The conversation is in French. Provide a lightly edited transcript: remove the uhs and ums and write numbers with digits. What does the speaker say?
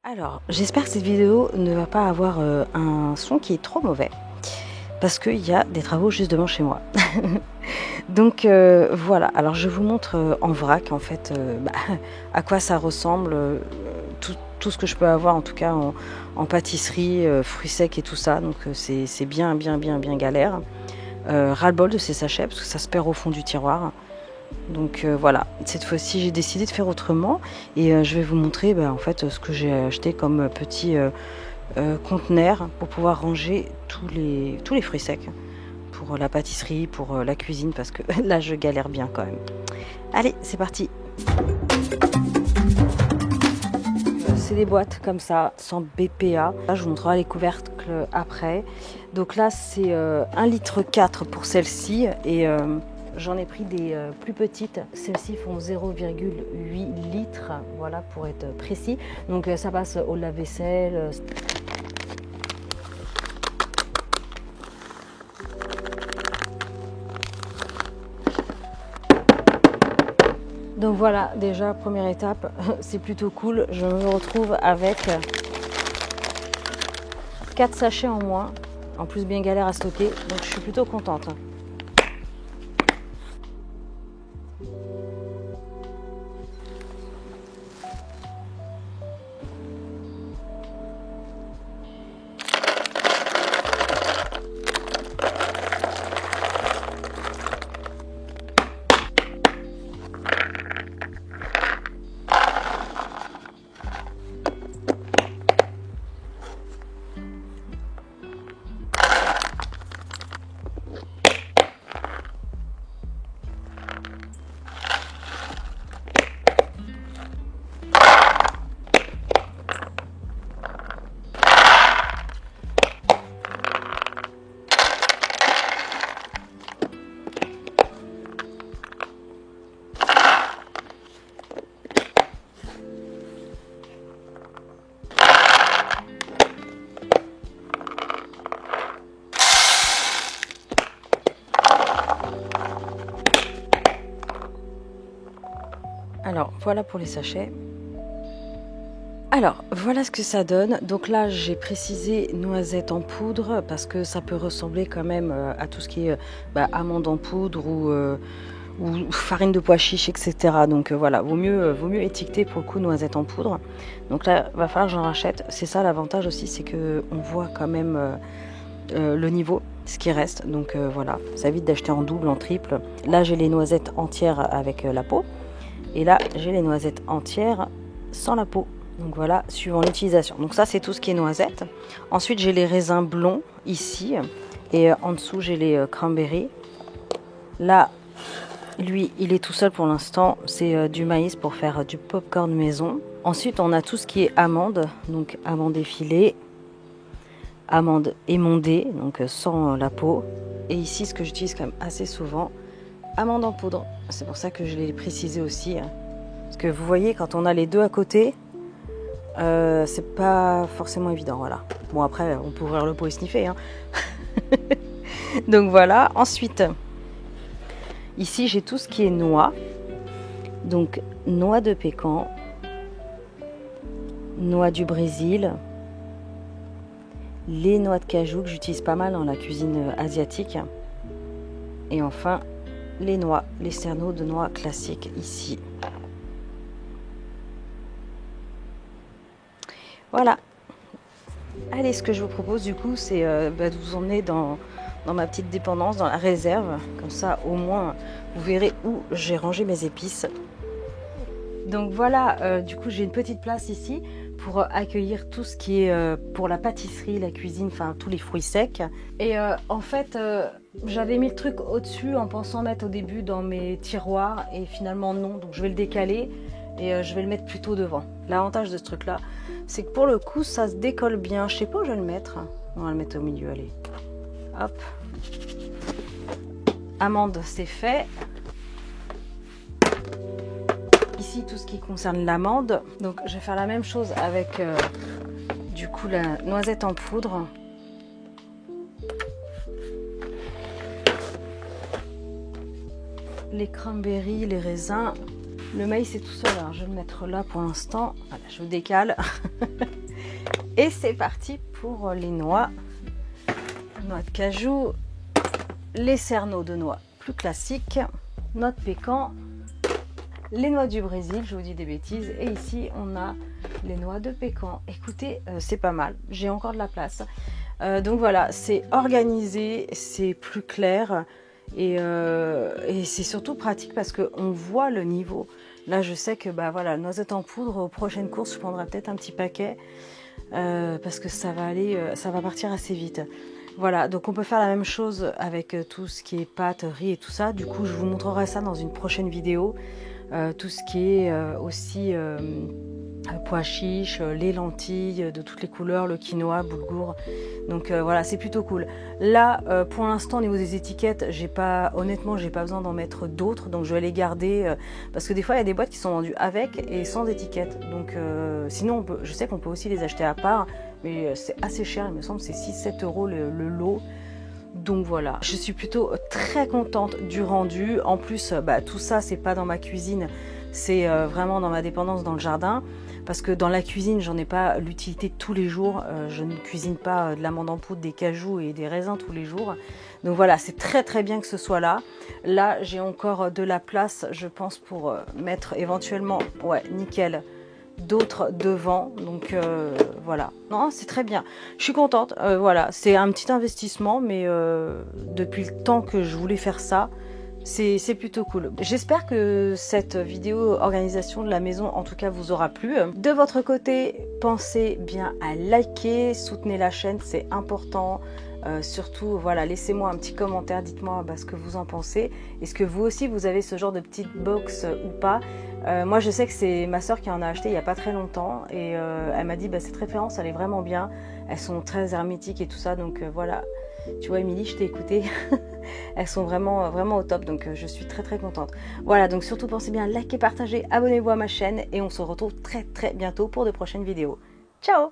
Alors, j'espère que cette vidéo ne va pas avoir un son qui est trop mauvais, parce qu'il y a des travaux juste devant chez moi. Donc voilà, alors je vous montre en vrac en fait à quoi ça ressemble, tout ce que je peux avoir en tout cas en pâtisserie, fruits secs et tout ça. Donc c'est bien galère. Ras-le-bol de ces sachets parce que ça se perd au fond du tiroir. Donc voilà, cette fois-ci j'ai décidé de faire autrement et je vais vous montrer en fait ce que j'ai acheté comme petit conteneur pour pouvoir ranger tous les fruits secs pour la pâtisserie, pour la cuisine parce que là je galère bien quand même. Allez, c'est parti. C'est des boîtes comme ça, sans BPA. Là, je vous montrerai les couvercles après. Donc là, c'est 1,4 litre pour celle-ci. Et j'en ai pris des plus petites. Celles-ci font 0,8 litres, voilà, pour être précis. Donc ça passe au lave-vaisselle. Donc voilà, déjà, première étape, c'est plutôt cool. Je me retrouve avec 4 sachets en moins. En plus, bien galère à stocker, donc je suis plutôt contente. Alors, voilà pour les sachets. Alors, voilà ce que ça donne. Donc là, j'ai précisé noisette en poudre parce que ça peut ressembler quand même à tout ce qui est amande en poudre ou farine de pois chiche, etc. Donc voilà, vaut mieux étiqueter pour le coup noisette en poudre. Donc là, va falloir que j'en rachète. C'est ça l'avantage aussi, c'est que on voit quand même le niveau, ce qui reste. Donc voilà, ça évite d'acheter en double, en triple. Là, j'ai les noisettes entières avec la peau. Et là, j'ai les noisettes entières sans la peau. Donc voilà, suivant l'utilisation. Donc ça, c'est tout ce qui est noisettes. Ensuite, j'ai les raisins blonds ici. Et en dessous, j'ai les cranberries. Là, lui, il est tout seul pour l'instant. C'est du maïs pour faire du popcorn maison. Ensuite, on a tout ce qui est amandes. Donc amandes effilées, amandes émondées, donc sans la peau. Et ici, ce que j'utilise quand même assez souvent, amandes en poudre. C'est pour ça que je l'ai précisé aussi. Parce que vous voyez, quand on a les deux à côté, c'est pas forcément évident. Voilà. Bon, après, on peut ouvrir le pot et sniffer. Hein. Donc voilà. Ensuite, ici, j'ai tout ce qui est noix. Donc, noix de pécan, noix du Brésil, les noix de cajou que j'utilise pas mal dans la cuisine asiatique. Et enfin, les noix, les cerneaux de noix classiques ici. Voilà. Allez, ce que je vous propose du coup, c'est de vous emmener dans ma petite dépendance, dans la réserve. Comme ça, au moins, vous verrez où j'ai rangé mes épices. Donc voilà, du coup, j'ai une petite place ici pour accueillir tout ce qui est pour la pâtisserie, la cuisine, enfin tous les fruits secs. Et en fait, j'avais mis le truc au-dessus en pensant mettre au début dans mes tiroirs et finalement non. Donc je vais le décaler et je vais le mettre plutôt devant. L'avantage de ce truc-là, c'est que pour le coup, ça se décolle bien. Je sais pas où je vais le mettre. On va le mettre au milieu, allez. Hop. Amande, c'est fait. Ici, tout ce qui concerne l'amande. Donc, je vais faire la même chose avec du coup la noisette en poudre. Les cranberries, les raisins. Le maïs est tout seul, alors je vais le mettre là pour l'instant. Voilà, je le décale. Et c'est parti pour les noix. Noix de cajou, les cerneaux de noix plus classiques, noix de pécan, les noix du Brésil, je vous dis des bêtises, et ici on a les noix de pécan. Écoutez, c'est pas mal, j'ai encore de la place. Donc voilà, c'est organisé, c'est plus clair et c'est surtout pratique parce qu'on voit le niveau. Là je sais que bah voilà, noisette en poudre, aux prochaines courses je prendrai peut-être un petit paquet parce que ça va aller, ça va partir assez vite. Voilà, donc on peut faire la même chose avec tout ce qui est pâtes, riz et tout ça. Du coup, je vous montrerai ça dans une prochaine vidéo. Tout ce qui est aussi pois chiches, les lentilles de toutes les couleurs, le quinoa, boulgour. Donc voilà, c'est plutôt cool. Là, pour l'instant, au niveau des étiquettes, honnêtement, j'ai pas besoin d'en mettre d'autres. Donc je vais les garder parce que des fois, il y a des boîtes qui sont vendues avec et sans étiquette. Donc sinon, je sais qu'on peut aussi les acheter à part. Mais c'est assez cher, il me semble, c'est 6-7 € le lot. Donc voilà, je suis plutôt très contente du rendu. En plus, tout ça, c'est pas dans ma cuisine, c'est vraiment dans ma dépendance dans le jardin. Parce que dans la cuisine, j'en ai pas l'utilité tous les jours. Je ne cuisine pas de l'amande en poudre, des cajous et des raisins tous les jours. Donc voilà, c'est très très bien que ce soit là. Là, j'ai encore de la place, je pense, pour mettre éventuellement, ouais, nickel, d'autres devant. Donc voilà, non, c'est très bien, je suis contente. Voilà, c'est un petit investissement, mais depuis le temps que je voulais faire ça, c'est plutôt cool. J'espère que cette vidéo organisation de la maison en tout cas vous aura plu. De votre côté, pensez bien à liker, soutenez la chaîne, c'est important. Surtout, voilà, laissez-moi un petit commentaire, dites-moi ce que vous en pensez. Est-ce que vous aussi vous avez ce genre de petite box ou pas? Moi je sais que c'est ma soeur qui en a acheté il n'y a pas très longtemps et elle m'a dit cette référence elle est vraiment bien, elles sont très hermétiques et tout ça, donc voilà, tu vois Émilie, je t'ai écouté. Elles sont vraiment vraiment au top, donc je suis très très contente. Voilà, donc surtout pensez bien à liker, partager, abonnez-vous à ma chaîne et on se retrouve très très bientôt pour de prochaines vidéos. Ciao!